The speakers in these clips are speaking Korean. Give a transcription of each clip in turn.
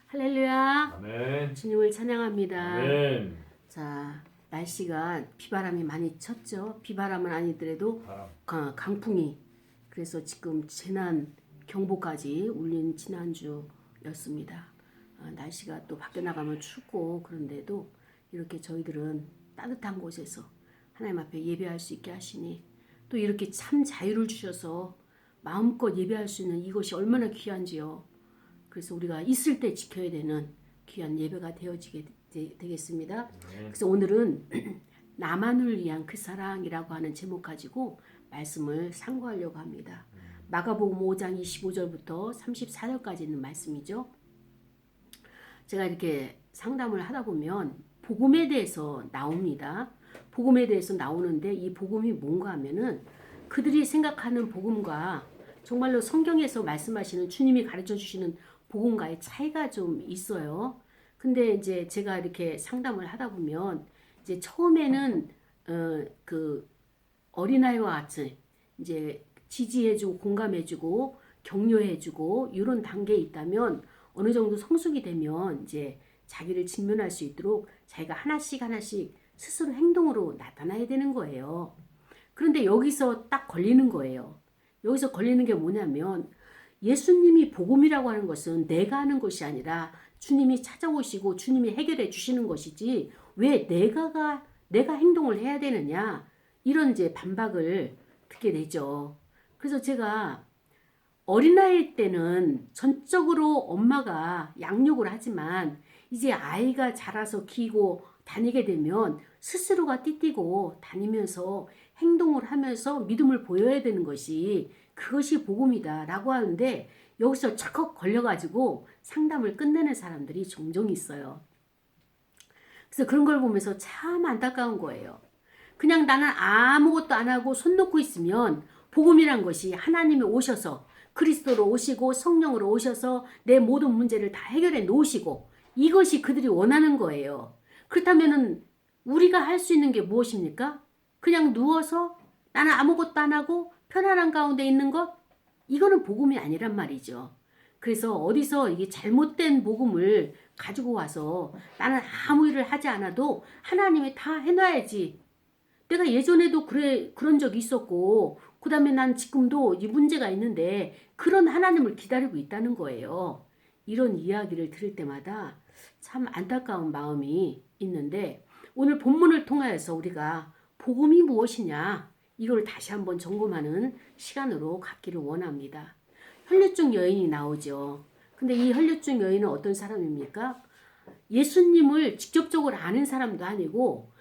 할렐루야. 아멘. 주님을 찬양합니다. 아멘. 자, 날씨가 비바람이 많이 쳤죠. 비바람은 아니더라도 바람. 강풍이. 그래서 지금 재난 경보까지 울린 지난주였습니다. 날씨가 또 밖에 나가면 춥고 그런데도 이렇게 저희들은 따뜻한 곳에서 하나님 앞에 예배할 수 있게 하시니 또 이렇게 참 자유를 주셔서 마음껏 예배할 수 있는 이것이 얼마나 귀한지요. 그래서 우리가 있을 때 지켜야 되는 귀한 예배가 되어지게 되겠습니다. 그래서 오늘은 나만을 위한 그 사랑이라고 하는 제목 가지고 말씀을 상고하려고 합니다. 마가복음 5장 25절부터 34절까지 있는 말씀이죠. 제가 이렇게 상담을 하다 보면 복음에 대해서 나옵니다. 복음에 대해서 나오는데 이 복음이 뭔가 하면은 그들이 생각하는 복음과 정말로 성경에서 말씀하시는 주님이 가르쳐 주시는 복음과의 차이가 좀 있어요. 근데 이제 제가 이렇게 상담을 하다 보면 이제 처음에는 그 어린아이와 같이 이제 지지해주고 공감해주고 격려해주고 이런 단계에 있다면 어느 정도 성숙이 되면 이제 자기를 직면할 수 있도록 자기가 하나씩 스스로 행동으로 나타나야 되는 거예요. 그런데 여기서 딱 걸리는 거예요. 여기서 걸리는 게 뭐냐면 예수님이 복음이라고 하는 것은 내가 하는 것이 아니라 주님이 찾아오시고 주님이 해결해 주시는 것이지 왜 내가 행동을 해야 되느냐 이런 이제 반박을 듣게 되죠. 그래서 제가 어린아이 때는 전적으로 엄마가 양육을 하지만 이제 아이가 자라서 키고 다니게 되면 스스로가 띠띠고 다니면서 행동을 하면서 믿음을 보여야 되는 것이 그것이 복음이다라고 하는데 여기서 착각 걸려가지고 상담을 끝내는 사람들이 종종 있어요. 그래서 그런 걸 보면서 참 안타까운 거예요. 그냥 나는 아무것도 안 하고 손 놓고 있으면 복음이란 것이 하나님이 오셔서 그리스도로 오시고 성령으로 오셔서 내 모든 문제를 다 해결해 놓으시고 이것이 그들이 원하는 거예요. 그렇다면은 우리가 할 수 있는 게 무엇입니까? 그냥 누워서 나는 아무것도 안 하고 편안한 가운데 있는 것? 이거는 복음이 아니란 말이죠. 그래서 어디서 이게 잘못된 복음을 가지고 와서 나는 아무 일을 하지 않아도 하나님이 다 해놔야지. 내가 예전에도 그런 적이 있었고 그 다음에 난 지금도 이 문제가 있는데 그런 하나님을 기다리고 있다는 거예요. 이런 이야기를 들을 때마다 참 안타까운 마음이 있는데 오늘 본문을 통하여서 우리가 복음이 무엇이냐 이걸 다시 한번 점검하는 시간으로 갖기를 원합니다. 혈류증 여인이 나오죠. 근데 이 혈류증 여인은 어떤 사람입니까? 예수님을 직접적으로 아는 사람도 아니고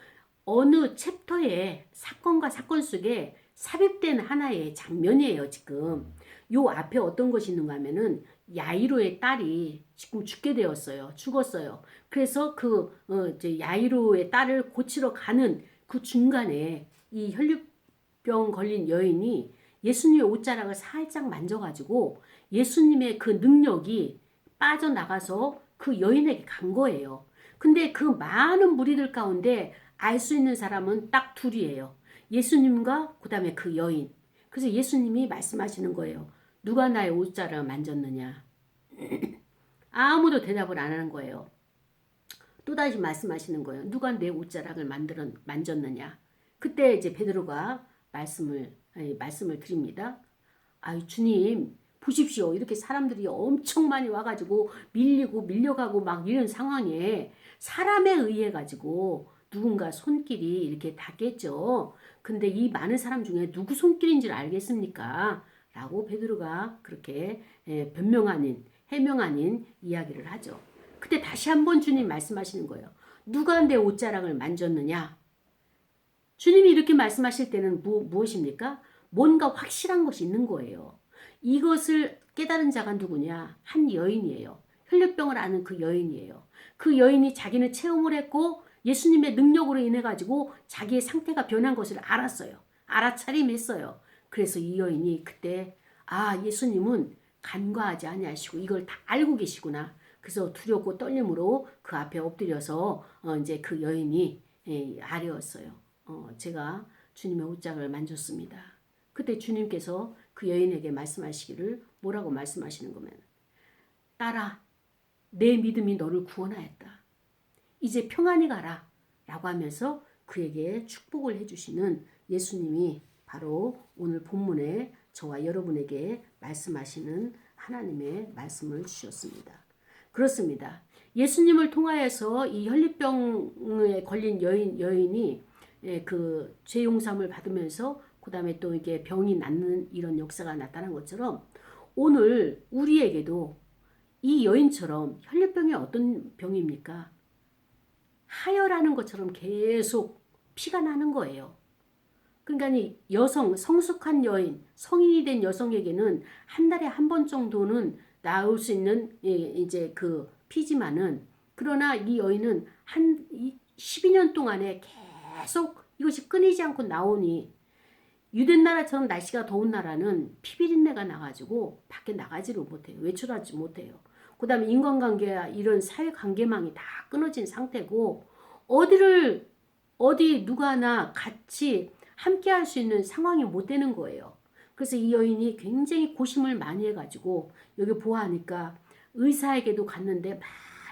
어느 챕터의 사건과 사건 속에 삽입된 하나의 장면이에요. 지금 요 앞에 어떤 것이 있는가 하면은 야이로의 딸이 지금 죽었어요. 그래서 이제 야이로의 딸을 고치러 가는 그 중간에 이 혈류병 걸린 여인이 예수님의 옷자락을 살짝 만져가지고 예수님의 그 능력이 빠져나가서 그 여인에게 간 거예요. 근데 그 많은 무리들 가운데 알 수 있는 사람은 딱 둘이에요. 예수님과 그 다음에 그 여인. 그래서 예수님이 말씀하시는 거예요. 누가 나의 옷자락을 만졌느냐. 아무도 대답을 안 하는 거예요. 또다시 말씀하시는 거예요. 누가 내 옷자락을 만졌느냐. 그때 이제 베드로가 말씀을 드립니다. 아유 주님 보십시오. 이렇게 사람들이 엄청 많이 와가지고 밀려가고 막 이런 상황에 사람에 의해 가지고 누군가 손길이 이렇게 닿겠죠. 근데 이 많은 사람 중에 누구 손길인지를 알겠습니까? 라고 베드로가 그렇게 변명 아닌 해명 아닌 이야기를 하죠. 그때 다시 한번 주님 말씀하시는 거예요. 누가 내 옷자락을 만졌느냐? 주님이 이렇게 말씀하실 때는 무엇입니까? 뭔가 확실한 것이 있는 거예요. 이것을 깨달은 자가 누구냐? 한 여인이에요. 혈류병을 앓는 그 여인이에요. 그 여인이 자기는 체험을 했고 예수님의 능력으로 인해 가지고 자기의 상태가 변한 것을 알았어요. 알아차림했어요. 그래서 이 여인이 그때 예수님은 간과하지 아니하시고 이걸 다 알고 계시구나. 그래서 두렵고 떨림으로 그 앞에 엎드려서 이제 그 여인이 아뢰었어요. 제가 주님의 옷장을 만졌습니다. 그때 주님께서 그 여인에게 말씀하시기를 뭐라고 말씀하시는 거면 딸아 내 믿음이 너를 구원하였다. 이제 평안히 가라 라고 하면서 그에게 축복을 해주시는 예수님이 바로 오늘 본문에 저와 여러분에게 말씀하시는 하나님의 말씀을 주셨습니다. 그렇습니다. 예수님을 통하여서 이 혈류병에 걸린 여인이 그 죄 용서함을 받으면서 그 다음에 또 이게 병이 낫는 이런 역사가 나타난 것처럼 오늘 우리에게도 이 여인처럼 혈류병이 어떤 병입니까? 하혈하는 것처럼 계속 피가 나는 거예요. 그러니까 이 여성, 성숙한 여인, 성인이 된 여성에게는 한 달에 한 번 정도는 나올 수 있는 이제 그 피지만은, 그러나 이 여인은 한 12년 동안에 계속 이것이 끊이지 않고 나오니, 유대 나라처럼 날씨가 더운 나라는 피비린내가 나가지고 밖에 나가지를 못해요. 외출하지 못해요. 그 다음에 인간관계야 이런 사회관계망이 다 끊어진 상태고, 어디 누가나 같이 함께 할 수 있는 상황이 못 되는 거예요. 그래서 이 여인이 굉장히 고심을 많이 해가지고 여기 보아하니까 의사에게도 갔는데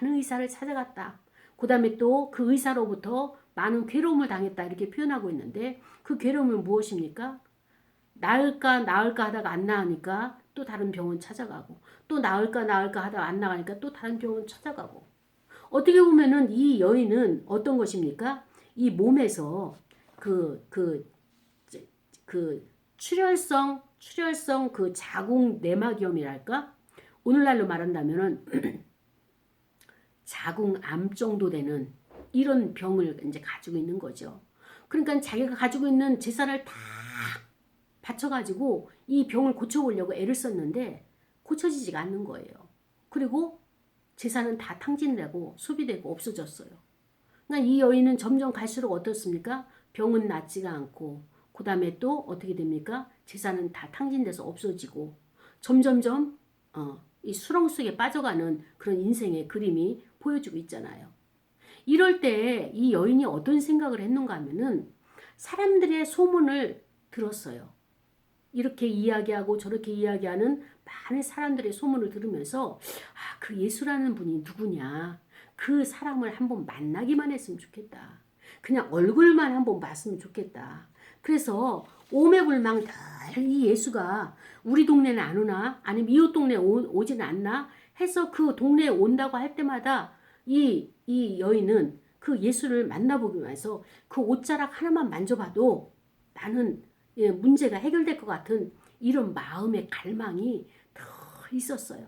많은 의사를 찾아갔다. 그 다음에 또 그 의사로부터 많은 괴로움을 당했다 이렇게 표현하고 있는데, 그 괴로움은 무엇입니까? 나을까 하다가 안 나으니까 또 다른 병원 찾아가고, 또 나을까 하다가 안 나가니까 또 다른 병원 찾아가고. 어떻게 보면은 이 여인은 어떤 것입니까? 이 몸에서 그 출혈성 그 자궁 내막염이랄까? 오늘날로 말한다면은 자궁암 정도 되는 이런 병을 이제 가지고 있는 거죠. 그러니까 자기가 가지고 있는 재산을 다 바쳐가지고 이 병을 고쳐보려고 애를 썼는데 고쳐지지가 않는 거예요. 그리고 재산은 다 탕진되고 소비되고 없어졌어요. 그러니까 이 여인은 점점 갈수록 어떻습니까? 병은 낫지가 않고, 그 다음에 또 어떻게 됩니까? 재산은 다 탕진돼서 없어지고, 점점점 이 수렁 속에 빠져가는 그런 인생의 그림이 보여주고 있잖아요. 이럴 때 이 여인이 어떤 생각을 했는가 하면은 사람들의 소문을 들었어요. 이렇게 이야기하고 저렇게 이야기하는 많은 사람들의 소문을 들으면서, 그 예수라는 분이 누구냐, 그 사람을 한번 만나기만 했으면 좋겠다. 그냥 얼굴만 한번 봤으면 좋겠다. 그래서 오매불망 이 예수가 우리 동네는 안 오나, 아니면 이웃 동네에 오지는 않나 해서 그 동네에 온다고 할 때마다 이 여인은 그 예수를 만나보기 위해서 그 옷자락 하나만 만져봐도 나는 문제가 해결될 것 같은 이런 마음의 갈망이 더 있었어요.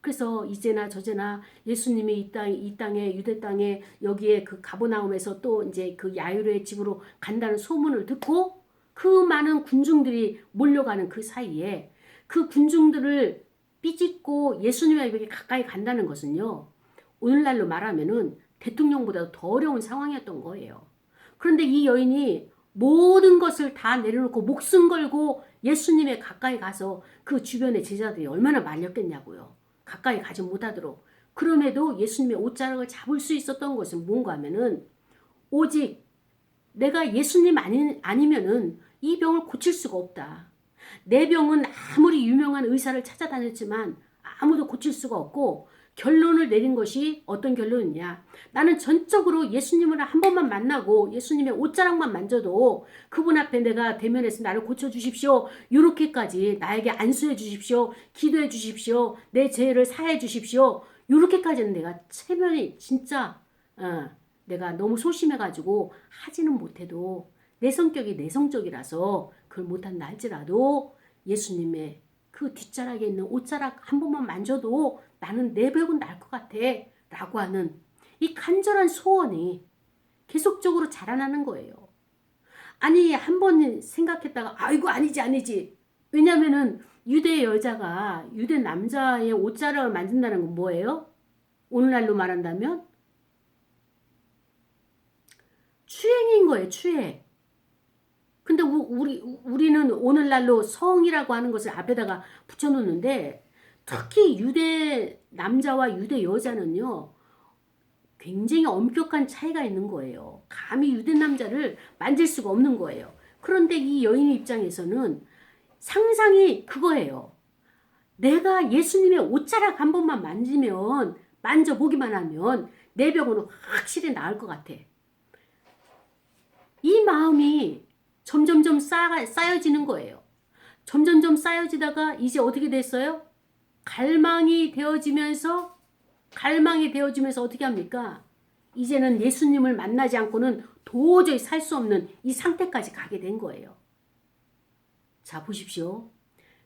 그래서 이제나 저제나 예수님이 이 땅에 유대 땅에 여기에 그 가버나움에서 또 이제 그 야이로의 집으로 간다는 소문을 듣고 그 많은 군중들이 몰려가는 그 사이에 그 군중들을 삐짓고 예수님에게 가까이 간다는 것은요, 오늘날로 말하면은 대통령보다 더 어려운 상황이었던 거예요. 그런데 이 여인이 모든 것을 다 내려놓고 목숨 걸고 예수님의 가까이 가서 그 주변의 제자들이 얼마나 말렸겠냐고요. 가까이 가지 못하도록. 그럼에도 예수님의 옷자락을 잡을 수 있었던 것은 뭔가 하면은 오직 내가 예수님 아니면은 이 병을 고칠 수가 없다. 내 병은 아무리 유명한 의사를 찾아다녔지만 아무도 고칠 수가 없고, 결론을 내린 것이 어떤 결론이냐. 나는 전적으로 예수님을 한 번만 만나고 예수님의 옷자락만 만져도 그분 앞에 내가 대면해서 나를 고쳐주십시오. 이렇게까지 나에게 안수해 주십시오. 기도해 주십시오. 내 죄를 사해 주십시오. 이렇게까지는 내가 체면이 진짜 내가 너무 소심해가지고 하지는 못해도 내 성격이 내성적이라서 그걸 못한다 할지라도 예수님의 그 뒷자락에 있는 옷자락 한 번만 만져도 나는 내 병은 나을 것 같아 라고 하는 이 간절한 소원이 계속적으로 자라나는 거예요. 아니, 한 번 생각했다가 아이고 아니지. 왜냐면은 유대 여자가 유대 남자의 옷자락을 만진다는 건 뭐예요? 오늘날로 말한다면 추행인 거예요. 추행. 근데 우리는 오늘날로 성이라고 하는 것을 앞에다가 붙여놓는데, 특히 유대 남자와 유대 여자는요, 굉장히 엄격한 차이가 있는 거예요. 감히 유대 남자를 만질 수가 없는 거예요. 그런데 이 여인 입장에서는 상상이 그거예요. 내가 예수님의 옷자락 한 번만 만지면 만져보기만 하면 내 병은 확실히 나을 것 같아. 이 마음이 점점점 쌓여지는 거예요. 점점점 쌓여지다가 이제 어떻게 됐어요? 갈망이 되어지면서 어떻게 합니까? 이제는 예수님을 만나지 않고는 도저히 살 수 없는 이 상태까지 가게 된 거예요. 자, 보십시오.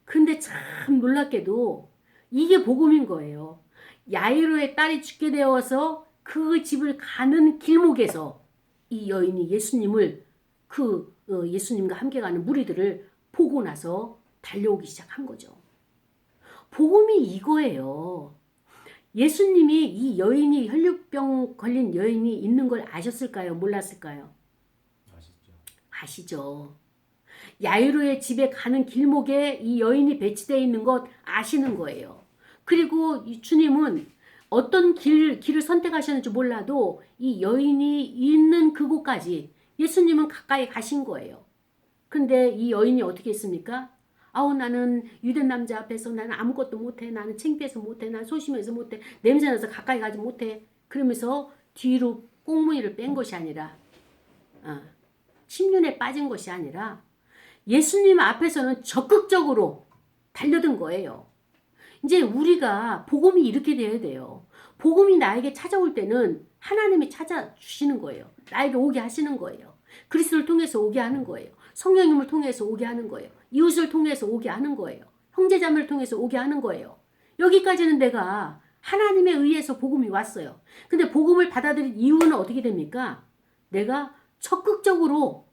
근데 참 놀랍게도 이게 복음인 거예요. 야이로의 딸이 죽게 되어서 그 집을 가는 길목에서 이 여인이 예수님을 예수님과 함께 가는 무리들을 보고 나서 달려오기 시작한 거죠. 복음이 이거예요. 예수님이 이 여인이 혈류병 걸린 여인이 있는 걸 아셨을까요? 몰랐을까요? 아시죠. 야이로의 집에 가는 길목에 이 여인이 배치되어 있는 것 아시는 거예요. 그리고 주님은 어떤 길을 선택하셨는지 몰라도 이 여인이 있는 그곳까지 예수님은 가까이 가신 거예요. 근데 이 여인이 어떻게 했습니까? 나는 유대 남자 앞에서 나는 아무것도 못해. 나는 창피해서 못해. 나는 소심해서 못해. 냄새나서 가까이 가지 못해. 그러면서 뒤로 꽁무니를 뺀 것이 아니라 침륜에 빠진 것이 아니라 예수님 앞에서는 적극적으로 달려든 거예요. 이제 우리가 복음이 이렇게 돼야 돼요. 복음이 나에게 찾아올 때는 하나님이 찾아주시는 거예요. 나에게 오게 하시는 거예요. 그리스도를 통해서 오게 하는 거예요. 성령님을 통해서 오게 하는 거예요. 이웃을 통해서 오게 하는 거예요. 형제자매를 통해서 오게 하는 거예요. 여기까지는 내가 하나님에 의해서 복음이 왔어요. 근데 복음을 받아들인 이유는 어떻게 됩니까? 내가 적극적으로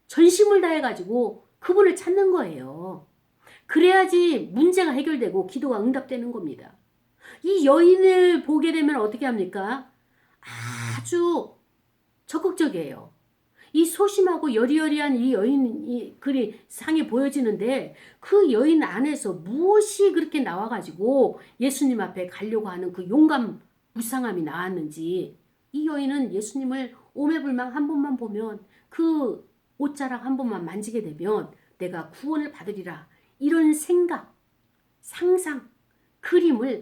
전심을 다해가지고 그분을 찾는 거예요. 그래야지 문제가 해결되고 기도가 응답되는 겁니다. 이 여인을 보게 되면 어떻게 합니까? 아주 적극적이에요. 이 소심하고 여리여리한 이 여인이 그리 상이 보여지는데 그 여인 안에서 무엇이 그렇게 나와가지고 예수님 앞에 가려고 하는 그 용감 무쌍함이 나왔는지 이 여인은 예수님을 오매불망 한 번만 보면 그 옷자락 한 번만 만지게 되면 내가 구원을 받으리라 이런 생각, 상상, 그림을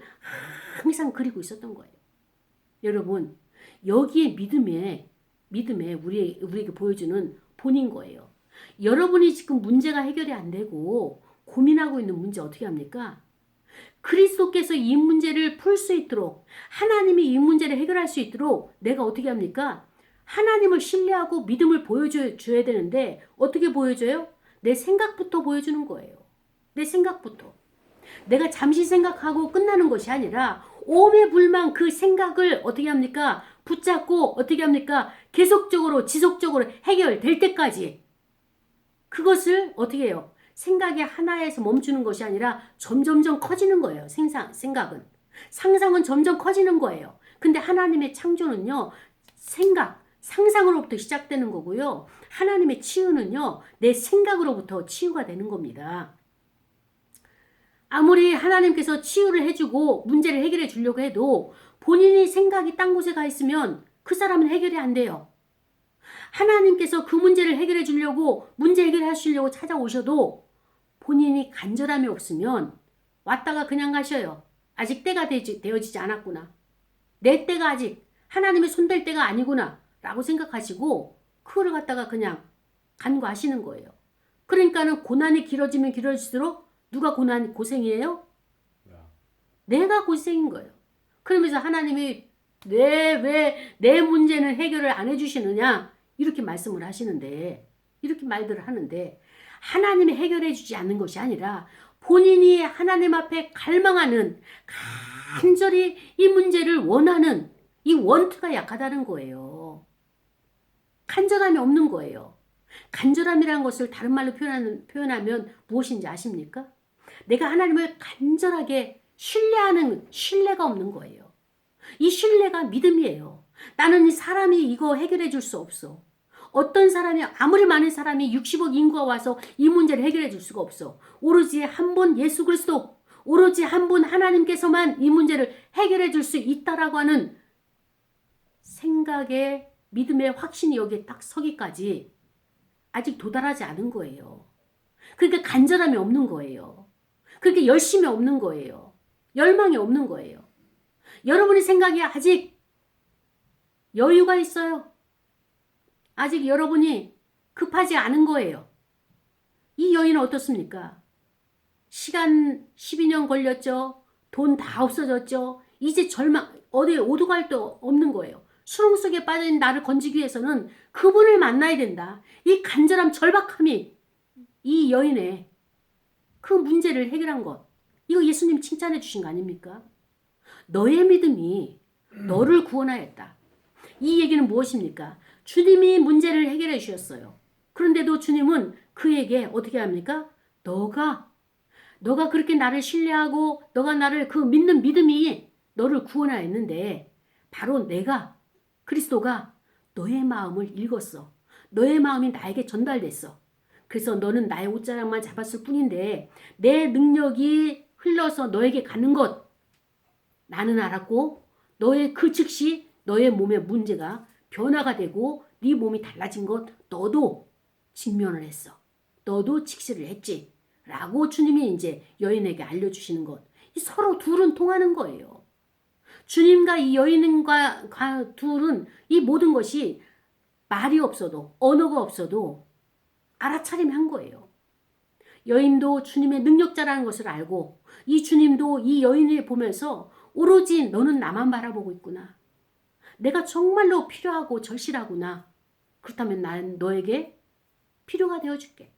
항상 그리고 있었던 거예요. 여러분 여기에 믿음에 우리에게 보여주는 본인 거예요. 여러분이 지금 문제가 해결이 안 되고 고민하고 있는 문제 어떻게 합니까? 그리스도께서 이 문제를 풀 수 있도록 하나님이 이 문제를 해결할 수 있도록 내가 어떻게 합니까? 하나님을 신뢰하고 믿음을 보여줘야 되는데 어떻게 보여줘요? 내 생각부터 보여주는 거예요. 내 생각부터. 내가 잠시 생각하고 끝나는 것이 아니라 오매불망 그 생각을 어떻게 합니까? 붙잡고 어떻게 합니까? 계속적으로 지속적으로 해결될 때까지 그것을 어떻게 해요? 생각이 하나에서 멈추는 것이 아니라 점점점 커지는 거예요. 생각은. 상상은 점점 커지는 거예요. 근데 하나님의 창조는요. 상상으로부터 시작되는 거고요. 하나님의 치유는요. 내 생각으로부터 치유가 되는 겁니다. 아무리 하나님께서 치유를 해주고 문제를 해결해 주려고 해도 본인이 생각이 딴 곳에 가 있으면 그 사람은 해결이 안 돼요. 하나님께서 그 문제를 해결해 주려고 문제 해결하시려고 찾아오셔도 본인이 간절함이 없으면 왔다가 그냥 가셔요. 아직 때가 되어지지 않았구나. 내 때가 아직 하나님의 손댈 때가 아니구나 라고 생각하시고 그거를 갖다가 그냥 간과하시는 거예요. 그러니까는 고난이 길어지면 길어질수록 누가 고생이에요? 내가 고생인 거예요. 그러면서 하나님이 왜 내 문제는 해결을 안 해주시느냐 이렇게 말씀을 하시는데 이렇게 말들을 하는데 하나님이 해결해 주지 않는 것이 아니라 본인이 하나님 앞에 갈망하는 간절히 이 문제를 원하는 이 원투가 약하다는 거예요. 간절함이 없는 거예요. 간절함이라는 것을 다른 말로 표현하면 무엇인지 아십니까? 내가 하나님을 간절하게 신뢰하는 신뢰가 없는 거예요. 이 신뢰가 믿음이에요. 나는 이 사람이 이거 해결해 줄 수 없어. 어떤 사람이 아무리 많은 사람이 60억 인구가 와서 이 문제를 해결해 줄 수가 없어. 오로지 한 분 예수 그리스도, 오로지 한 분 하나님께서만 이 문제를 해결해 줄 수 있다라고 하는 생각에 믿음의 확신이 여기에 딱 서기까지 아직 도달하지 않은 거예요. 그러니까 간절함이 없는 거예요. 그렇게 열심이 없는 거예요. 열망이 없는 거예요. 여러분의 생각이 아직 여유가 있어요. 아직 여러분이 급하지 않은 거예요. 이 여인은 어떻습니까? 시간 12년 걸렸죠. 돈 다 없어졌죠. 이제 어디에 오도갈 데 없는 거예요. 수렁 속에 빠진 나를 건지기 위해서는 그분을 만나야 된다. 이 간절함, 절박함이 이 여인의 그 문제를 해결한 것. 이거 예수님 칭찬해 주신 거 아닙니까? 너의 믿음이 너를 구원하였다. 이 얘기는 무엇입니까? 주님이 문제를 해결해 주셨어요. 그런데도 주님은 그에게 어떻게 합니까? 너가 그렇게 나를 신뢰하고 너가 나를 그 믿는 믿음이 너를 구원하였는데 바로 내가 그리스도가 너의 마음을 읽었어. 너의 마음이 나에게 전달됐어. 그래서 너는 나의 옷자락만 잡았을 뿐인데 내 능력이 흘러서 너에게 가는 것 나는 알았고 너의 그 즉시 너의 몸의 문제가 변화가 되고 네 몸이 달라진 것 너도 직면을 했어. 너도 직시를 했지. 라고 주님이 이제 여인에게 알려주시는 것. 서로 둘은 통하는 거예요. 주님과 이 여인과 둘은 이 모든 것이 말이 없어도 언어가 없어도 알아차림이 한 거예요. 여인도 주님의 능력자라는 것을 알고 이 주님도 이 여인을 보면서 오로지 너는 나만 바라보고 있구나. 내가 정말로 필요하고 절실하구나. 그렇다면 난 너에게 필요가 되어줄게.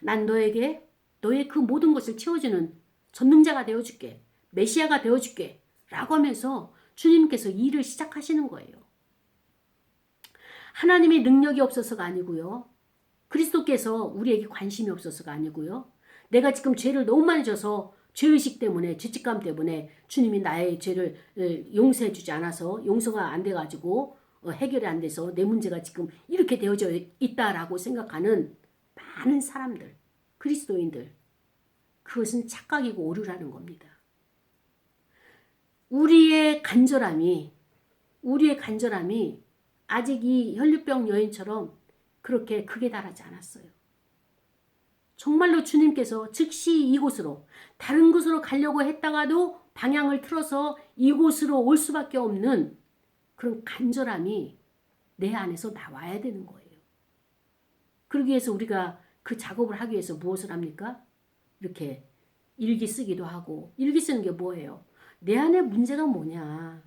난 너에게 너의 그 모든 것을 채워주는 전능자가 되어줄게. 메시아가 되어줄게. 라고 하면서 주님께서 일을 시작하시는 거예요. 하나님의 능력이 없어서가 아니고요. 그리스도께서 우리에게 관심이 없어서가 아니고요. 내가 지금 죄를 너무 많이 져서 죄의식 때문에 죄책감 때문에 주님이 나의 죄를 용서해 주지 않아서 용서가 안 돼가지고 해결이 안 돼서 내 문제가 지금 이렇게 되어져 있다라고 생각하는 많은 사람들, 그리스도인들, 그것은 착각이고 오류라는 겁니다. 우리의 간절함이 아직 이 혈류병 여인처럼 그렇게 극에 달하지 않았어요. 정말로 주님께서 즉시 이곳으로 다른 곳으로 가려고 했다가도 방향을 틀어서 이곳으로 올 수밖에 없는 그런 간절함이 내 안에서 나와야 되는 거예요. 그러기 위해서 우리가 그 작업을 하기 위해서 무엇을 합니까? 이렇게 일기 쓰기도 하고. 일기 쓰는 게 뭐예요? 내 안에 문제가 뭐냐?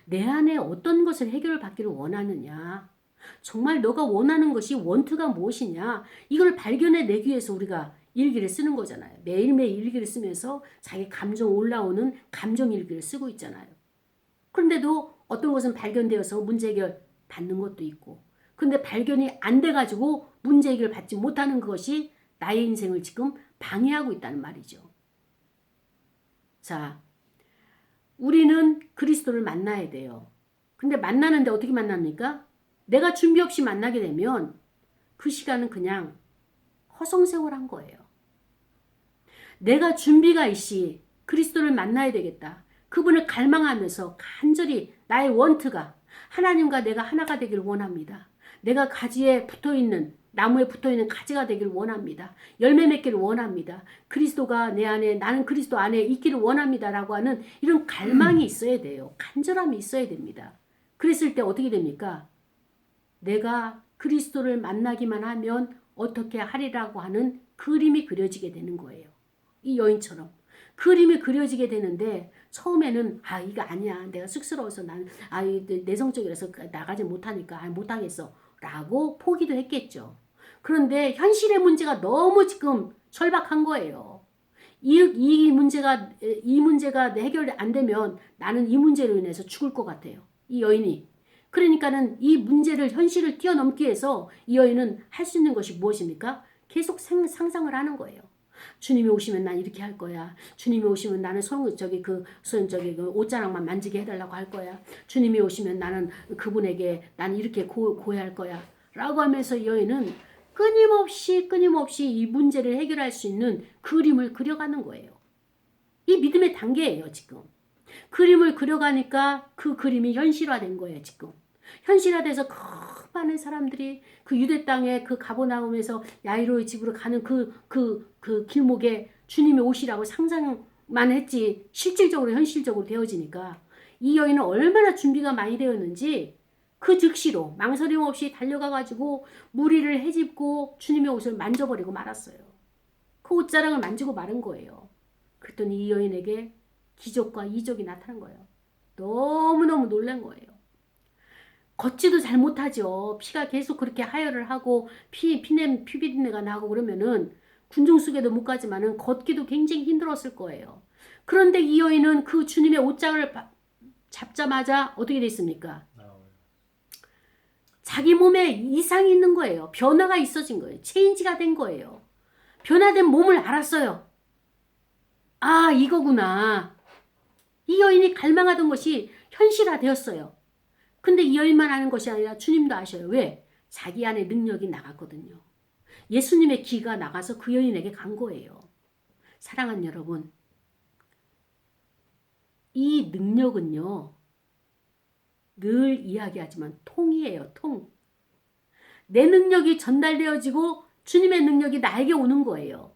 내 안에 어떤 것을 해결을 받기를 원하느냐? 정말 너가 원하는 것이 원투가 무엇이냐? 이걸 발견해내기 위해서 우리가 일기를 쓰는 거잖아요. 매일매일 일기를 쓰면서 자기 감정 올라오는 감정 일기를 쓰고 있잖아요. 그런데도 어떤 것은 발견되어서 문제 해결 받는 것도 있고, 근데 발견이 안 돼가지고 문제 해결 받지 못하는 것이 나의 인생을 지금 방해하고 있다는 말이죠. 자, 우리는 그리스도를 만나야 돼요. 근데 만나는데 어떻게 만납니까? 내가 준비 없이 만나게 되면 그 시간은 그냥 허송세월한 거예요. 내가 준비가 있이 그리스도를 만나야 되겠다. 그분을 갈망하면서 간절히 나의 원트가 하나님과 내가 하나가 되길 원합니다. 내가 가지에 붙어있는 나무에 붙어있는 가지가 되길 원합니다. 열매 맺기를 원합니다. 그리스도가 내 안에 나는 그리스도 안에 있기를 원합니다. 라고 하는 이런 갈망이 있어야 돼요. 간절함이 있어야 됩니다. 그랬을 때 어떻게 됩니까? 내가 그리스도를 만나기만 하면 어떻게 하리라고 하는 그림이 그려지게 되는 거예요. 이 여인처럼. 그림이 그려지게 되는데 처음에는 이거 아니야. 내가 쑥스러워서 나는 내성적이라서 나가지 못하니까 못하겠어. 라고 포기도 했겠죠. 그런데 현실의 문제가 너무 지금 절박한 거예요. 이 문제가 해결 안 되면 나는 이 문제로 인해서 죽을 것 같아요. 이 여인이. 그러니까는 이 문제를 현실을 뛰어넘기 위해서 이 여인은 할 수 있는 것이 무엇입니까? 계속 상상을 하는 거예요. 주님이 오시면 난 이렇게 할 거야. 주님이 오시면 나는 그 옷자락만 만지게 해달라고 할 거야. 주님이 오시면 나는 그분에게 나는 이렇게 고해할 거야. 라고 하면서 이 여인은 끊임없이 이 문제를 해결할 수 있는 그림을 그려가는 거예요. 이 믿음의 단계예요, 지금. 그림을 그려가니까 그 그림이 현실화된 거예요, 지금. 현실화돼서 많은 사람들이 그 유대 땅에 그 가버나움에서 야이로의 집으로 가는 그 길목에 주님이 오시라고 상상만 했지 실질적으로 현실적으로 되어지니까 이 여인은 얼마나 준비가 많이 되었는지 그 즉시로 망설임 없이 달려가가지고 무리를 헤집고 주님의 옷을 만져버리고 말았어요. 그 옷자락을 만지고 마른 거예요. 그랬더니 이 여인에게 기적과 이적이 나타난 거예요. 너무너무 놀란 거예요. 걷지도 잘 못하죠. 피가 계속 그렇게 하혈을 하고 피비린내가 나고 그러면은 군중 속에도 못 가지만은 걷기도 굉장히 힘들었을 거예요. 그런데 이 여인은 그 주님의 옷장을 잡자마자 어떻게 됐습니까? 자기 몸에 이상이 있는 거예요. 변화가 있어진 거예요. 체인지가 된 거예요. 변화된 몸을 알았어요. 아, 이거구나. 이 여인이 갈망하던 것이 현실화되었어요. 근데 이 여인만 아는 것이 아니라 주님도 아셔요. 왜? 자기 안에 능력이 나갔거든요. 예수님의 기가 나가서 그 여인에게 간 거예요. 사랑하는 여러분, 이 능력은요, 늘 이야기하지만 통이에요. 통. 내 능력이 전달되어지고 주님의 능력이 나에게 오는 거예요.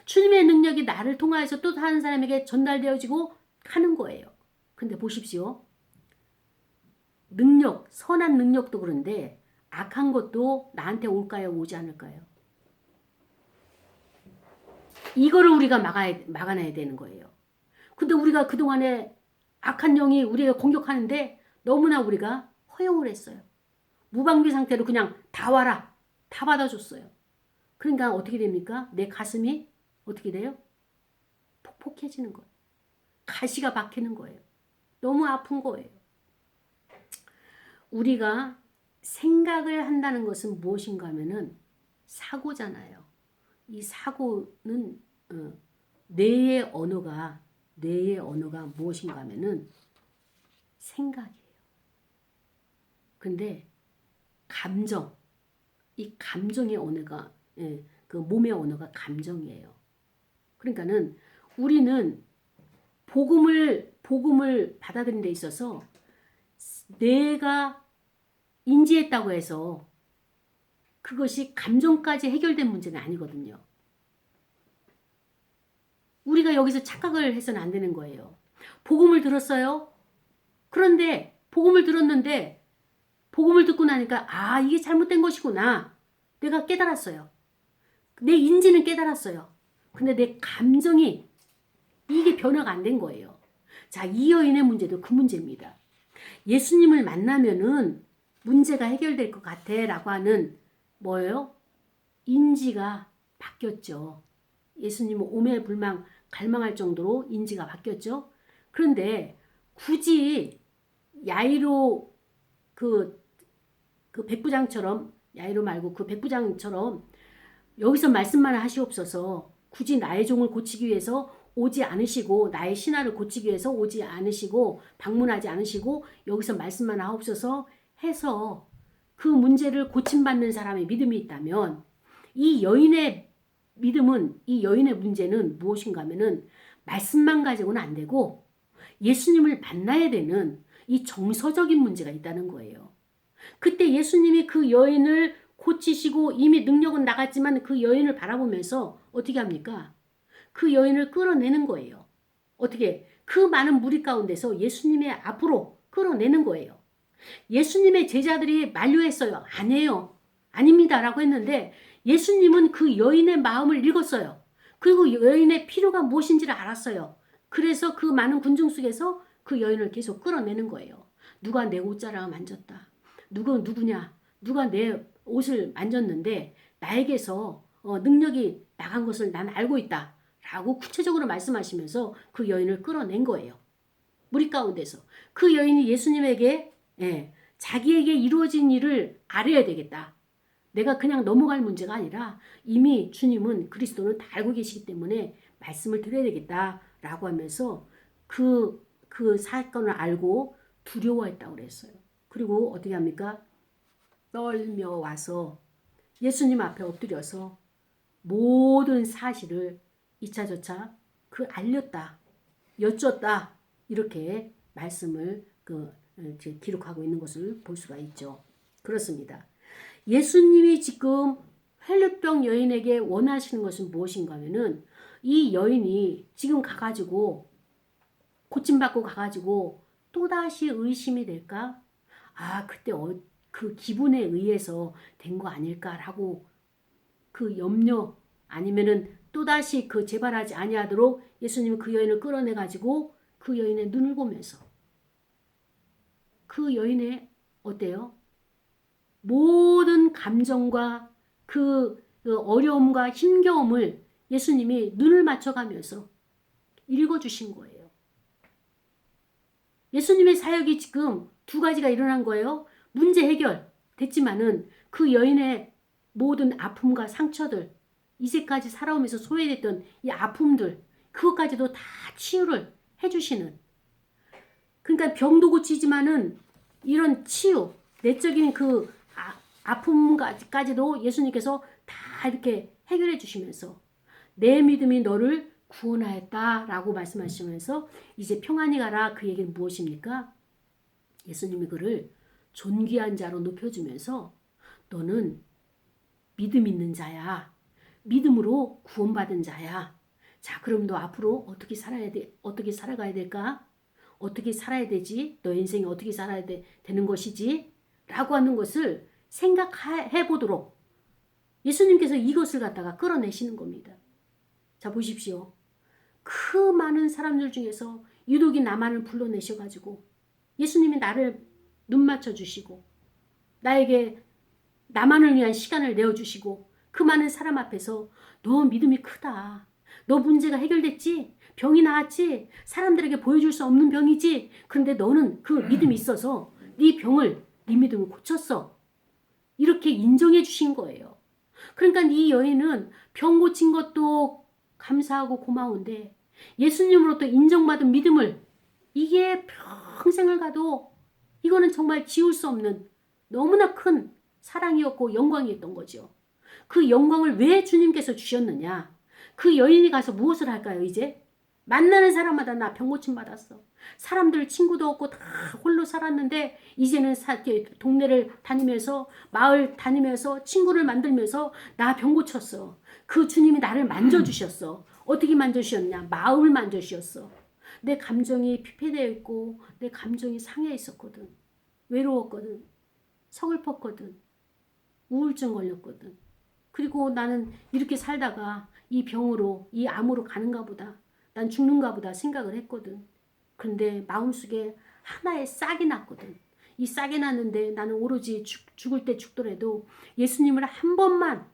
주님의 능력이 나를 통하여서 또 다른 사람에게 전달되어지고 가는 거예요. 근데 보십시오. 능력, 선한 능력도 그런데 악한 것도 나한테 올까요? 오지 않을까요? 이거를 우리가 막아내야 되는 거예요. 근데 우리가 그동안에 악한 영이 우리가 공격하는데 너무나 우리가 허용을 했어요. 무방비 상태로 그냥 다 와라. 다 받아줬어요. 그러니까 어떻게 됩니까? 내 가슴이 어떻게 돼요? 폭폭해지는 거예요. 가시가 박히는 거예요. 너무 아픈 거예요. 우리가 생각을 한다는 것은 무엇인가 하면은 사고잖아요. 이 사고는 뇌의 언어가 무엇인가 하면은 생각이에요. 근데 감정, 이 감정의 언어가 그 몸의 언어가 감정이에요. 그러니까는 우리는 복음을 받아들이는 데 있어서 내가 인지했다고 해서 그것이 감정까지 해결된 문제는 아니거든요. 우리가 여기서 착각을 해서는 안 되는 거예요. 복음을 들었어요. 그런데 복음을 들었는데 복음을 듣고 나니까 아, 이게 잘못된 것이구나. 내가 깨달았어요. 내 인지는 깨달았어요. 근데 내 감정이 이게 변화가 안 된 거예요. 자, 이 여인의 문제도 그 문제입니다. 예수님을 만나면은 문제가 해결될 것 같아 라고 하는 뭐예요? 인지가 바뀌었죠. 예수님은 오매불망 갈망할 정도로 인지가 바뀌었죠. 그런데 굳이 야이로 그 백부장처럼 야이로 말고 그 백부장처럼 여기서 말씀만 하시옵소서 굳이 나의 종을 고치기 위해서 오지 않으시고 나의 신하를 고치기 위해서 오지 않으시고 방문하지 않으시고 여기서 말씀만 하옵소서 해서 그 문제를 고침받는 사람의 믿음이 있다면 이 여인의 믿음은 이 여인의 문제는 무엇인가 하면은 말씀만 가지고는 안 되고 예수님을 만나야 되는 이 정서적인 문제가 있다는 거예요. 그때 예수님이 그 여인을 고치시고 이미 능력은 나갔지만 그 여인을 바라보면서 어떻게 합니까? 그 여인을 끌어내는 거예요. 어떻게? 그 많은 무리 가운데서 예수님의 앞으로 끌어내는 거예요. 예수님의 제자들이 만류했어요. 아니에요. 아닙니다. 라고 했는데 예수님은 그 여인의 마음을 읽었어요. 그리고 여인의 필요가 무엇인지를 알았어요. 그래서 그 많은 군중 속에서 그 여인을 계속 끌어내는 거예요. 누가 내 옷자락을 만졌다. 누구냐. 누가 내 옷을 만졌는데 나에게서 능력이 나간 것을 난 알고 있다. 라고 구체적으로 말씀하시면서 그 여인을 끌어낸 거예요. 무리 가운데서. 그 여인이 예수님에게 자기에게 이루어진 일을 알아야 되겠다. 내가 그냥 넘어갈 문제가 아니라 이미 주님은 그리스도는 다 알고 계시기 때문에 말씀을 드려야 되겠다라고 하면서 그 사건을 알고 두려워했다고 그랬어요. 그리고 어떻게 합니까? 떨며 와서 예수님 앞에 엎드려서 모든 사실을 이차저차 알렸다, 여쭸다 이렇게 말씀을 기록하고 있는 것을 볼 수가 있죠. 그렇습니다. 예수님이 지금 혈루병 여인에게 원하시는 것은 무엇인가 하면은 이 여인이 지금 가가지고 고침받고 가가지고 또다시 의심이 될까? 아, 그때 그 기분에 의해서 된 거 아닐까라고 그 염려 아니면은 또다시 그 재발하지 아니하도록 예수님은 그 여인을 끌어내 가지고 그 여인의 눈을 보면서 그 여인의 어때요? 모든 감정과 그 어려움과 힘겨움을 예수님이 눈을 맞춰가면서 읽어주신 거예요. 예수님의 사역이 지금 두 가지가 일어난 거예요. 문제 해결 됐지만은 그 여인의 모든 아픔과 상처들, 이제까지 살아오면서 소외됐던 이 아픔들, 그것까지도 다 치유를 해주시는. 그러니까 병도 고치지만은 이런 치유, 내적인 그 아픔까지도 예수님께서 다 이렇게 해결해 주시면서 내 믿음이 너를 구원하였다라고 말씀하시면서 이제 평안히 가라. 그 얘기는 무엇입니까? 예수님이 그를 존귀한 자로 높여주면서 너는 믿음 있는 자야. 믿음으로 구원받은 자야. 자, 그럼 너 앞으로 어떻게 살아야 돼? 어떻게 살아가야 될까? 어떻게 살아야 되지? 너 인생이 어떻게 살아야 되는 것이지? 라고 하는 것을 생각해 보도록 예수님께서 이것을 갖다가 끌어내시는 겁니다. 자, 보십시오. 그 많은 사람들 중에서 유독이 나만을 불러내셔가지고 예수님이 나를 눈 맞춰주시고 나에게 나만을 위한 시간을 내어주시고 그 많은 사람 앞에서 너 믿음이 크다. 너 문제가 해결됐지? 병이 나았지? 사람들에게 보여줄 수 없는 병이지? 그런데 너는 그 믿음이 있어서 네 병을, 네 믿음을 고쳤어. 이렇게 인정해 주신 거예요. 그러니까 이 여인은 병 고친 것도 감사하고 고마운데 예수님으로부터 인정받은 믿음을 이게 평생을 가도 이거는 정말 지울 수 없는 너무나 큰 사랑이었고 영광이었던 거죠. 그 영광을 왜 주님께서 주셨느냐? 그 여인이 가서 무엇을 할까요, 이제? 만나는 사람마다 나 병 고침 받았어. 사람들 친구도 없고 다 홀로 살았는데 이제는 동네를 다니면서 마을 다니면서 친구를 만들면서 나 병 고쳤어. 그 주님이 나를 만져주셨어. 어떻게 만져주셨냐? 마음을 만져주셨어. 내 감정이 피폐되어 있고 내 감정이 상해 있었거든. 외로웠거든. 서글펐거든. 우울증 걸렸거든. 그리고 나는 이렇게 살다가 이 병으로 이 암으로 가는가 보다. 난 죽는가 보다 생각을 했거든. 근데 마음속에 하나의 싹이 났거든. 이 싹이 났는데 나는 오로지 죽을 때 죽더라도 예수님을 한 번만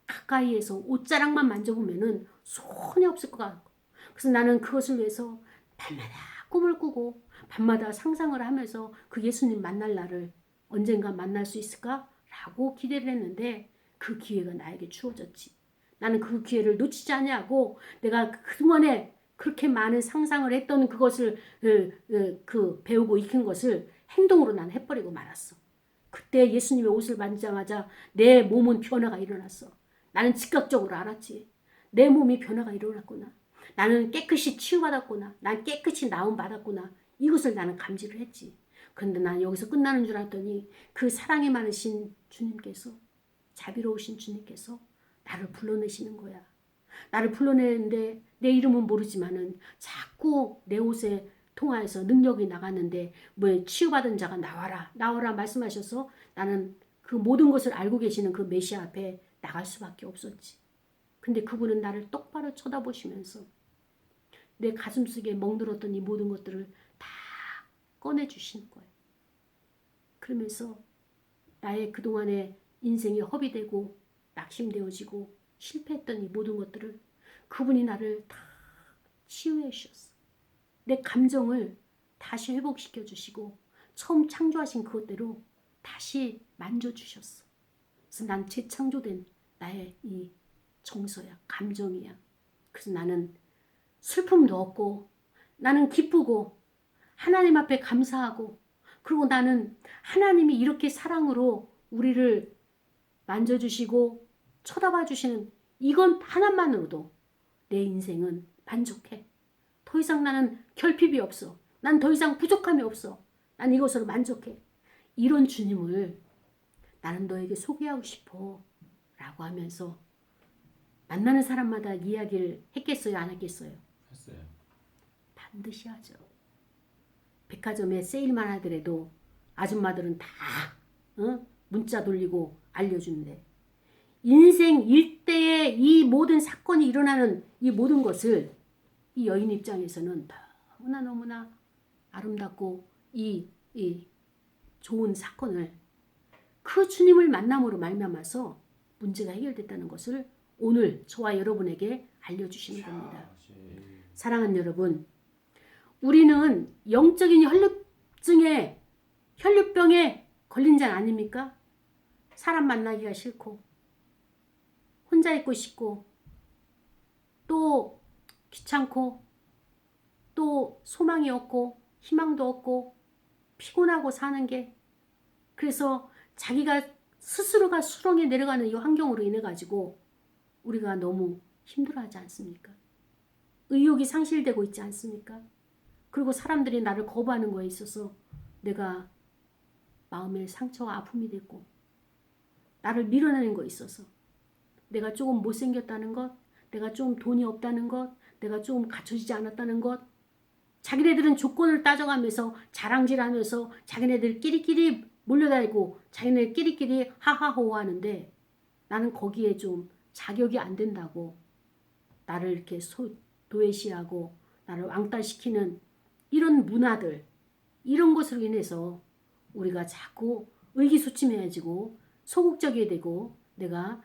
가까이에서 옷자락만 만져보면은 손이 없을 것 같고. 그래서 나는 그것을 위해서 밤마다 꿈을 꾸고 밤마다 상상을 하면서 그 예수님 만날 날을 언젠가 만날 수 있을까? 라고 기대를 했는데 그 기회가 나에게 주어졌지. 나는 그 기회를 놓치지 않냐고 내가 그동안에 그렇게 많은 상상을 했던 그것을 배우고 익힌 것을 행동으로 난 해버리고 말았어. 그때 예수님의 옷을 만지자마자 내 몸은 변화가 일어났어. 나는 즉각적으로 알았지. 내 몸이 변화가 일어났구나. 나는 깨끗이 치유받았구나. 난 깨끗이 나음받았구나. 이것을 나는 감지를 했지. 그런데 난 여기서 끝나는 줄 알았더니 그 사랑이 많으신 주님께서 자비로우신 주님께서 나를 불러내시는 거야. 나를 불러내는데 내 이름은 모르지만은 자꾸 내 옷에 통하여서 능력이 나갔는데 뭐 치유받은 자가 나와라 나와라 말씀하셔서 나는 그 모든 것을 알고 계시는 그 메시아 앞에 나갈 수밖에 없었지. 근데 그분은 나를 똑바로 쳐다보시면서 내 가슴속에 멍들었던 이 모든 것들을 다 꺼내주시는 거예요. 그러면서 나의 그동안의 인생이 허비되고 낙심되어지고 실패했던 이 모든 것들을 그분이 나를 다 치유해 주셨어. 내 감정을 다시 회복시켜 주시고 처음 창조하신 그것대로 다시 만져주셨어. 그래서 난 재창조된 나의 이 정서야, 감정이야. 그래서 나는 슬픔도 없고 나는 기쁘고 하나님 앞에 감사하고 그리고 나는 하나님이 이렇게 사랑으로 우리를 만져주시고 쳐다봐 주시는 이건 하나만으로도 내 인생은 만족해. 더 이상 나는 결핍이 없어. 난 더 이상 부족함이 없어. 난 이것으로 만족해. 이런 주님을 나는 너에게 소개하고 싶어 라고 하면서 만나는 사람마다 이야기를 했겠어요? 안 했겠어요? 했어요. 반드시 하죠. 백화점에 세일만 하더라도 아줌마들은 다 문자 돌리고 알려주는데 인생 일대의 이 모든 사건이 일어나는 이 모든 것을 이 여인 입장에서는 너무나 아름답고 이 좋은 사건을 그 주님을 만남으로 말미암아서 문제가 해결됐다는 것을 오늘 저와 여러분에게 알려주시는 겁니다. 사랑하는 여러분, 우리는 영적인 혈류병에 걸린 자 아닙니까? 사람 만나기가 싫고 혼자 있고 싶고 또 귀찮고 또 소망이 없고 희망도 없고 피곤하고 사는 게 그래서 자기가 스스로가 수렁에 내려가는 이 환경으로 인해 가지고 우리가 너무 힘들어하지 않습니까? 의욕이 상실되고 있지 않습니까? 그리고 사람들이 나를 거부하는 거에 있어서 내가 마음에 상처와 아픔이 됐고 나를 밀어내는 거에 있어서 내가 조금 못생겼다는 것, 내가 좀 돈이 없다는 것, 내가 좀 갖춰지지 않았다는 것, 자기네들은 조건을 따져가면서 자랑질하면서 자기네들끼리끼리 몰려다니고 자기네끼리끼리 하하호호 하는데 나는 거기에 좀 자격이 안 된다고 나를 이렇게 도외시하고 나를 왕따시키는 이런 문화들, 이런 것으로 인해서 우리가 자꾸 의기소침해지고 소극적이 되고 내가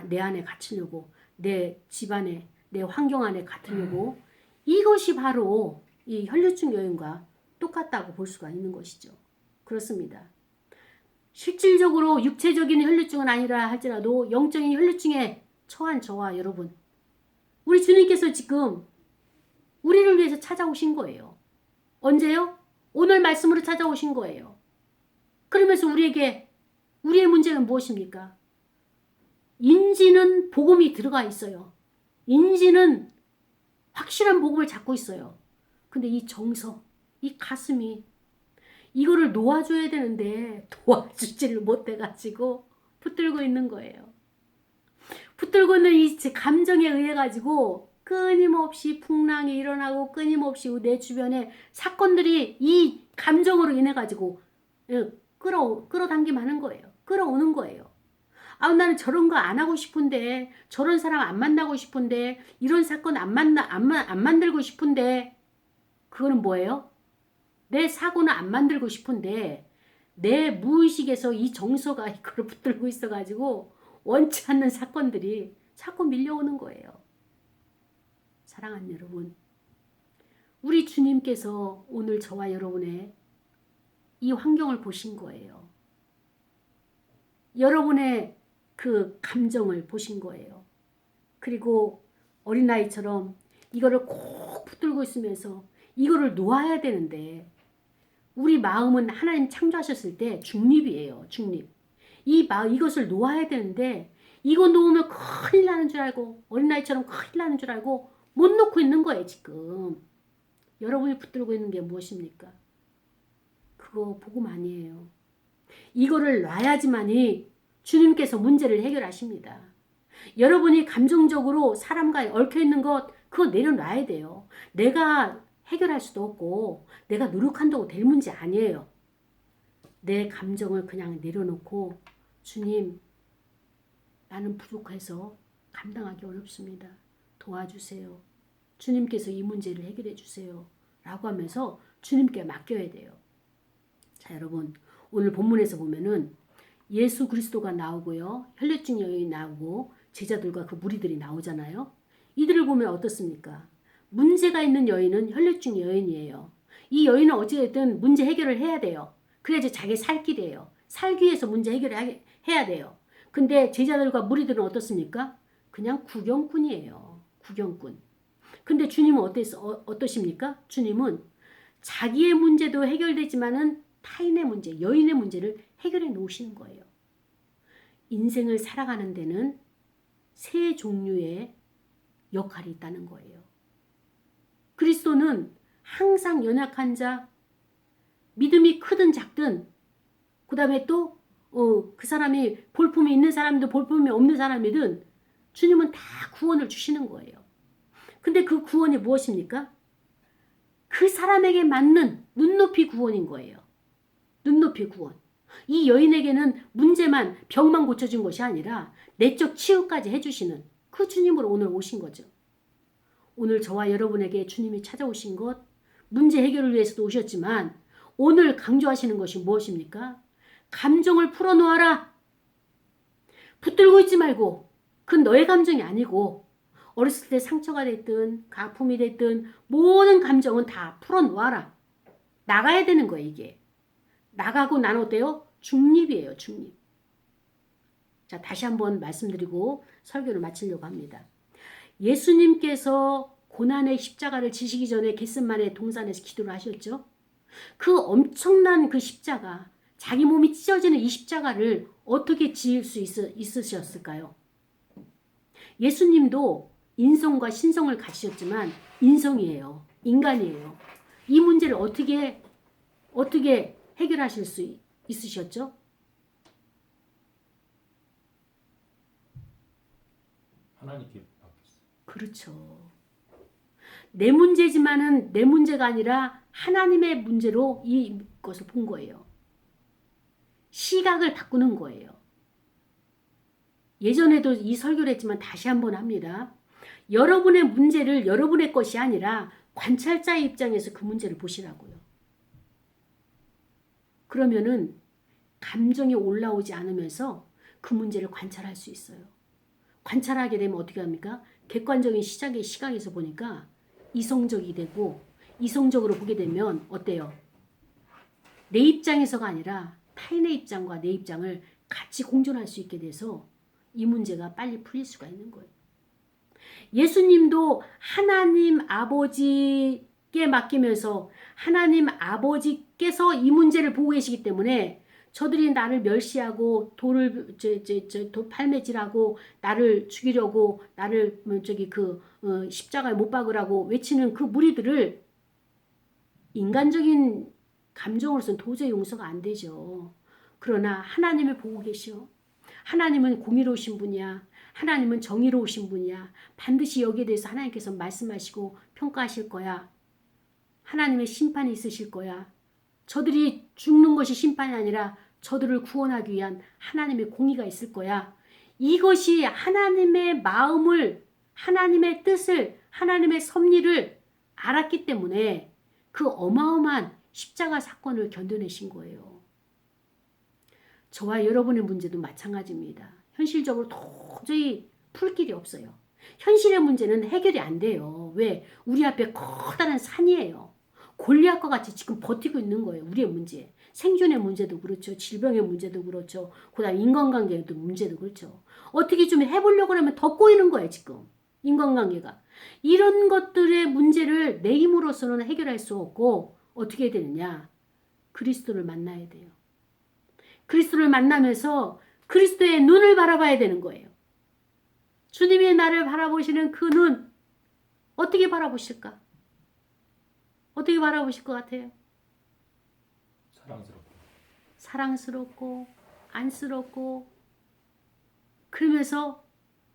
내 안에 갇히려고 내 집안에 내 환경 안에 갇히려고 이것이 바로 이 혈류증 여인과 똑같다고 볼 수가 있는 것이죠. 그렇습니다. 실질적으로 육체적인 혈류증은 아니라 할지라도 영적인 혈류증에 처한 저와 여러분, 우리 주님께서 지금 우리를 위해서 찾아오신 거예요. 언제요? 오늘 말씀으로 찾아오신 거예요. 그러면서 우리에게 우리의 문제는 무엇입니까? 인지는 복음이 들어가 있어요. 인지는 확실한 복음을 잡고 있어요. 근데 이 정서, 이 가슴이 이거를 놓아줘야 되는데 도와주지를 못해가지고 붙들고 있는 거예요. 붙들고 있는 이 감정에 의해 가지고 끊임없이 풍랑이 일어나고 끊임없이 내 주변에 사건들이 이 감정으로 인해 가지고 끌어당기면 하는 거예요. 끌어오는 거예요. 아, 나는 저런 거 안 하고 싶은데, 저런 사람 안 만나고 싶은데, 이런 사건 안 만들고 싶은데, 그거는 뭐예요? 내 사고는 안 만들고 싶은데, 내 무의식에서 이 정서가 이걸 붙들고 있어가지고, 원치 않는 사건들이 자꾸 밀려오는 거예요. 사랑하는 여러분, 우리 주님께서 오늘 저와 여러분의 이 환경을 보신 거예요. 여러분의 그 감정을 보신 거예요. 그리고 어린아이처럼 이거를 꼭 붙들고 있으면서 이거를 놓아야 되는데 우리 마음은 하나님 창조하셨을 때 중립이에요. 중립. 이것을 놓아야 되는데 이거 놓으면 큰일 나는 줄 알고 어린아이처럼 큰일 나는 줄 알고 못 놓고 있는 거예요. 지금. 여러분이 붙들고 있는 게 무엇입니까? 그거 복음 아니에요. 이거를 놔야지만이 주님께서 문제를 해결하십니다. 여러분이 감정적으로 사람과 얽혀있는 것 그거 내려놔야 돼요. 내가 해결할 수도 없고 내가 노력한다고 될 문제 아니에요. 내 감정을 그냥 내려놓고 주님 나는 부족해서 감당하기 어렵습니다. 도와주세요. 주님께서 이 문제를 해결해 주세요. 라고 하면서 주님께 맡겨야 돼요. 자, 여러분 오늘 본문에서 보면은 예수 그리스도가 나오고요. 혈류증 여인이 나오고 제자들과 그 무리들이 나오잖아요. 이들을 보면 어떻습니까? 문제가 있는 여인은 혈류증 여인이에요. 이 여인은 어찌됐든 문제 해결을 해야 돼요. 그래야지 자기 살 길이에요. 살기 위해서 문제 해결을 해야 돼요. 근데 제자들과 무리들은 어떻습니까? 그냥 구경꾼이에요. 구경꾼. 근데 주님은 어떠십니까? 주님은 자기의 문제도 해결되지만은 타인의 문제, 여인의 문제를 해결해 놓으시는 거예요. 인생을 살아가는 데는 세 종류의 역할이 있다는 거예요. 그리스도는 항상 연약한 자, 믿음이 크든 작든, 그 다음에 또 그 사람이 볼품이 있는 사람이든 볼품이 없는 사람이든 주님은 다 구원을 주시는 거예요. 근데 그 구원이 무엇입니까? 그 그 사람에게 맞는 눈높이 구원인 거예요. 눈높이 구원. 이 여인에게는 문제만 병만 고쳐준 것이 아니라 내적 치유까지 해주시는 그 주님으로 오늘 오신 거죠. 오늘 저와 여러분에게 주님이 찾아오신 것 문제 해결을 위해서도 오셨지만 오늘 강조하시는 것이 무엇입니까? 감정을 풀어놓아라. 붙들고 있지 말고 그건 너의 감정이 아니고 어렸을 때 상처가 됐든 아픔이 됐든 모든 감정은 다 풀어놓아라. 나가야 되는 거예요 이게. 나가고 나는 어때요? 중립이에요 중립. 자 다시 한번 말씀드리고 설교를 마치려고 합니다. 예수님께서 고난의 십자가를 지시기 전에 겟세마네 동산에서 기도를 하셨죠. 그 엄청난 그 십자가 자기 몸이 찢어지는 이 십자가를 어떻게 지을 수 있으셨을까요? 예수님도 인성과 신성을 가지셨지만 인성이에요. 인간이에요. 이 문제를 어떻게 해결하실 수 있으셨죠? 하나님께 맡겼어요. 그렇죠. 내 문제지만은 내 문제가 아니라 하나님의 문제로 이것을 본 거예요. 시각을 바꾸는 거예요. 예전에도 이 설교를 했지만 다시 한번 합니다. 여러분의 문제를 여러분의 것이 아니라 관찰자의 입장에서 그 문제를 보시라고요. 그러면은 감정이 올라오지 않으면서 그 문제를 관찰할 수 있어요. 관찰하게 되면 어떻게 합니까? 객관적인 시각에서 보니까 이성적이 되고 이성적으로 보게 되면 어때요? 내 입장에서가 아니라 타인의 입장과 내 입장을 같이 공존할 수 있게 돼서 이 문제가 빨리 풀릴 수가 있는 거예요. 예수님도 하나님 아버지께 맡기면서 하나님 아버지께서 이 문제를 보고 계시기 때문에 저들이 나를 멸시하고 돌을 팔매질하고 나를 죽이려고 나를 십자가에 못 박으라고 외치는 그 무리들을 인간적인 감정으로서는 도저히 용서가 안 되죠. 그러나 하나님을 보고 계셔. 하나님은 공의로우신 분이야. 하나님은 정의로우신 분이야. 반드시 여기에 대해서 하나님께서 말씀하시고 평가하실 거야. 하나님의 심판이 있으실 거야. 저들이 죽는 것이 심판이 아니라 저들을 구원하기 위한 하나님의 공의가 있을 거야. 이것이 하나님의 마음을, 하나님의 뜻을, 하나님의 섭리를 알았기 때문에 그 어마어마한 십자가 사건을 견뎌내신 거예요. 저와 여러분의 문제도 마찬가지입니다. 현실적으로 도저히 풀 길이 없어요. 현실의 문제는 해결이 안 돼요. 왜? 우리 앞에 커다란 산이에요. 골리앗과 같이 지금 버티고 있는 거예요. 우리의 문제. 생존의 문제도 그렇죠. 질병의 문제도 그렇죠. 그다음 인간관계의 문제도 그렇죠. 어떻게 좀 해보려고 하면 더 꼬이는 거예요. 지금. 인간관계가. 이런 것들의 문제를 내 힘으로서는 해결할 수 없고 어떻게 해야 되느냐. 그리스도를 만나야 돼요. 그리스도를 만나면서 그리스도의 눈을 바라봐야 되는 거예요. 주님이 나를 바라보시는 그 눈 어떻게 바라보실까? 어떻게 바라보실 것 같아요? 사랑스럽고 안쓰럽고 그러면서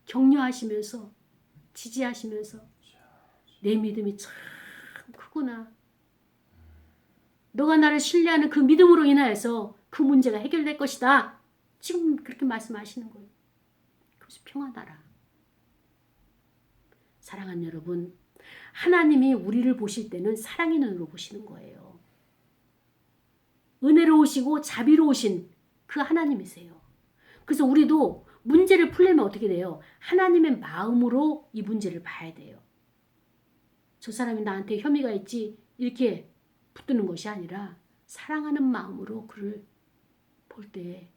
격려하시면서 지지하시면서 내 믿음이 참 크구나. 너가 나를 신뢰하는 그 믿음으로 인하여서 그 문제가 해결될 것이다. 지금 그렇게 말씀하시는 거예요. 그래서 평안하라. 사랑하는 여러분, 하나님이 우리를 보실 때는 사랑의 눈으로 보시는 거예요. 은혜로우시고 자비로우신 그 하나님이세요. 그래서 우리도 문제를 풀려면 어떻게 돼요? 하나님의 마음으로 이 문제를 봐야 돼요. 저 사람이 나한테 혐의가 있지 이렇게 붙드는 것이 아니라 사랑하는 마음으로 그를 볼 때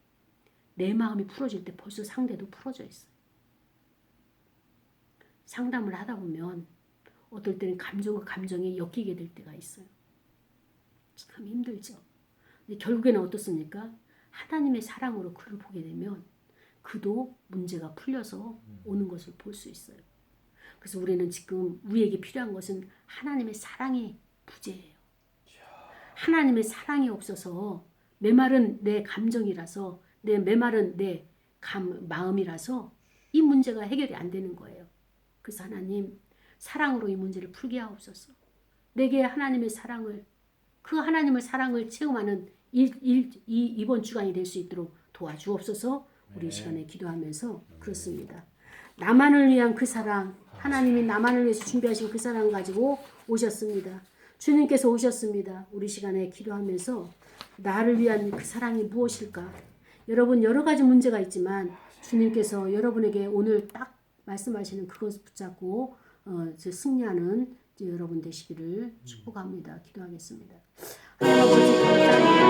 내 마음이 풀어질 때 벌써 상대도 풀어져 있어요. 상담을 하다 보면 어떨 때는 감정과 감정이 엮이게 될 때가 있어요. 참 힘들죠. 근데 결국에는 어떻습니까? 하나님의 사랑으로 그를 보게 되면 그도 문제가 풀려서 오는 것을 볼 수 있어요. 그래서 우리는 지금 우리에게 필요한 것은 하나님의 사랑의 부재예요. 하나님의 사랑이 없어서 메마른 내 감정이라서 메마른 내 마음이라서 이 문제가 해결이 안 되는 거예요. 그래서 하나님 사랑으로 이 문제를 풀게 하옵소서. 내게 하나님의 사랑을 그 하나님의 사랑을 체험하는 이번 주간이 될 수 있도록 도와주옵소서. 우리 시간에 기도하면서 그렇습니다. 나만을 위한 그 사랑, 하나님이 나만을 위해서 준비하신 그 사랑 가지고 오셨습니다. 주님께서 오셨습니다. 우리 시간에 기도하면서 나를 위한 그 사랑이 무엇일까? 여러분 여러 가지 문제가 있지만 주님께서 여러분에게 오늘 딱 말씀하시는 그것을 붙잡고 승리하는 여러분 되시기를 축복합니다. 기도하겠습니다. 하나님 아버지 감사합니다.